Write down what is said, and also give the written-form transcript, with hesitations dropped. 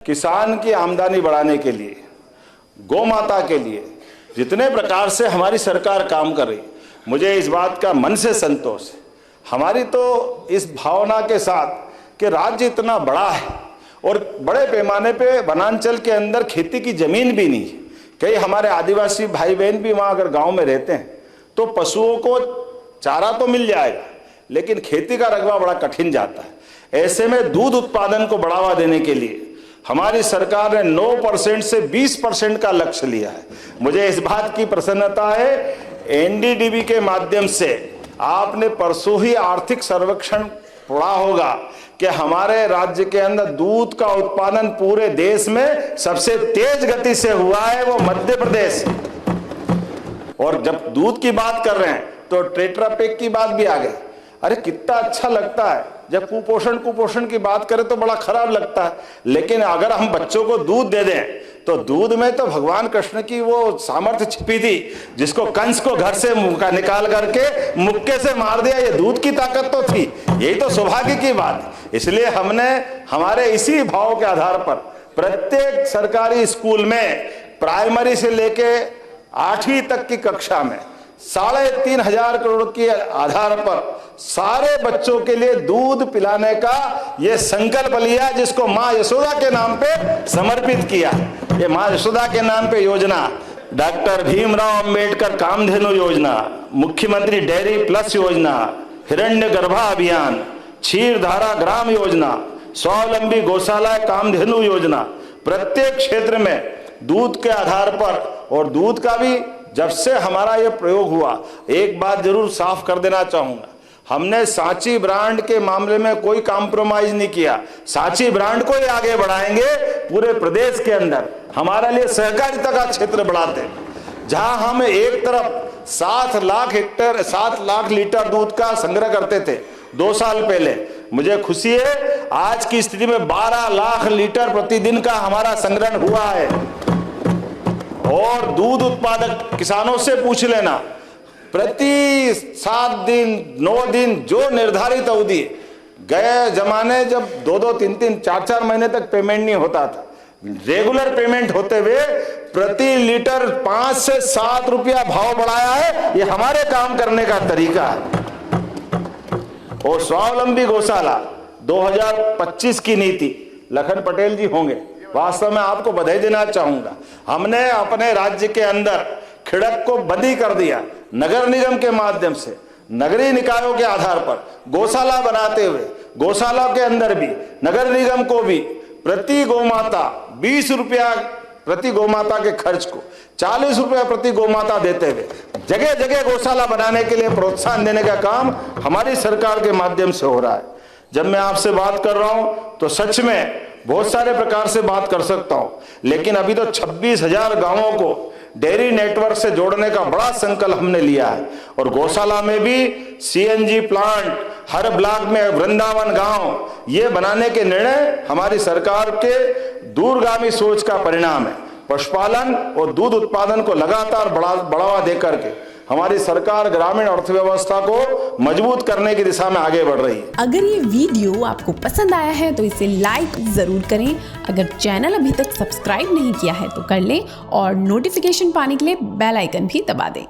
किसान की आमदनी बढ़ाने के लिए, गौ माता के लिए जितने प्रकार से हमारी सरकार काम कर रही, मुझे इस बात का मन से संतोष है। हमारी तो इस भावना के साथ कि राज्य इतना बड़ा है और बड़े पैमाने पे वनांचल के अंदर खेती की जमीन भी नहीं है। कई हमारे आदिवासी भाई बहन भी वहाँ अगर गांव में रहते हैं तो पशुओं को चारा तो मिल जाएगा, लेकिन खेती का रकबा बड़ा कठिन जाता है। ऐसे में दूध उत्पादन को बढ़ावा देने के लिए हमारी सरकार ने 9% से 20% का लक्ष्य लिया है। मुझे इस बात की प्रसन्नता है, एनडीडीबी के माध्यम से आपने परसों ही आर्थिक सर्वेक्षण पढ़ा होगा कि हमारे राज्य के अंदर दूध का उत्पादन पूरे देश में सबसे तेज गति से हुआ है, वो मध्य प्रदेश। और जब दूध की बात कर रहे हैं तो टेट्रा पैक की बात भी आ गई। अरे कितना अच्छा लगता है जब कुपोषण की बात करें तो बड़ा खराब लगता है, लेकिन अगर हम बच्चों को दूध दे दें तो दूध में तो भगवान कृष्ण की वो सामर्थ्य छिपी थी जिसको कंस को घर से निकाल करके मुक्के से मार दिया। ये दूध की ताकत तो थी, यही तो सौभाग्य की बात। इसलिए हमने हमारे इसी भाव के आधार पर प्रत्येक सरकारी स्कूल में प्राइमरी से लेके 8वीं तक की कक्षा में 3,500 करोड़ के आधार पर सारे बच्चों के लिए दूध पिलाने का ये संकल्प लिया, जिसको मां यशोदा के नाम पे समर्पित किया। ये मां यशोदा के नाम पे योजना, डॉक्टर भीमराव अंबेडकर कामधेनु योजना, मुख्यमंत्री डेयरी प्लस योजना, हिरण्यगर्भा अभियान, क्षीरधारा ग्राम योजना, स्वावलंबी गौशाला कामधेनु योजना, प्रत्येक क्षेत्र में दूध के आधार पर। और दूध का भी जब से हमारा यह प्रयोग हुआ, एक बात जरूर साफ कर देना चाहूंगा, हमने सांची ब्रांड के मामले में कोई कॉम्प्रोमाइज नहीं किया। सांची ब्रांड को ही आगे बढ़ाएंगे पूरे प्रदेश के अंदर। हमारे लिए सहकारिता का क्षेत्र बढ़ाते, जहां हम एक तरफ 7 लाख लीटर दूध का संग्रह करते थे 2 साल पहले, मुझे खुशी है आज की स्थिति में 12 लाख लीटर प्रतिदिन का हमारा संग्रहण हुआ है। और दूध उत्पादक किसानों से पूछ लेना, प्रति 7 दिन 9 दिन जो निर्धारित अवधि, गए जमाने जब 2-2, 3-3, 4-4 महीने तक पेमेंट नहीं होता था, रेगुलर पेमेंट होते हुए प्रति लीटर 5 से 7 रुपया भाव बढ़ाया है। ये हमारे काम करने का तरीका है। और स्वावलंबी गौशाला 2025 की नीति, लखन पटेल जी होंगे, वास्तव में आपको बधाई देना चाहूंगा। हमने अपने राज्य के अंदर खिड़क को बंदी कर दिया, नगर निगम के माध्यम से नगरीय निकायों के आधार पर गौशाला बनाते हुए, गौशाला के अंदर भी नगर निगम को भी प्रति गौमाता 20 रुपया प्रति गौमाता के खर्च को 40 रुपया प्रति गौमाता देते हुए जगह जगह गौशाला बनाने के लिए प्रोत्साहन देने का काम हमारी सरकार के माध्यम से हो रहा है। जब मैं आपसे बात कर रहा हूं तो सच में बहुत सारे प्रकार से बात कर सकता हूं, लेकिन अभी तो 26,000 गांवों को डेयरी नेटवर्क से जोड़ने का बड़ा संकल्प हमने लिया है। और गौशाला में भी सीएनजी प्लांट हर ब्लॉक में, वृंदावन गांव, ये बनाने के निर्णय हमारी सरकार के दूरगामी सोच का परिणाम है। पशुपालन और दूध उत्पादन को लगातार बढ़ावा देकर के हमारी सरकार ग्रामीण अर्थव्यवस्था को मजबूत करने की दिशा में आगे बढ़ रही है। अगर ये वीडियो आपको पसंद आया है तो इसे लाइक जरूर करें। अगर चैनल अभी तक सब्सक्राइब नहीं किया है तो कर लें और नोटिफिकेशन पाने के लिए बेल आइकन भी दबा दें।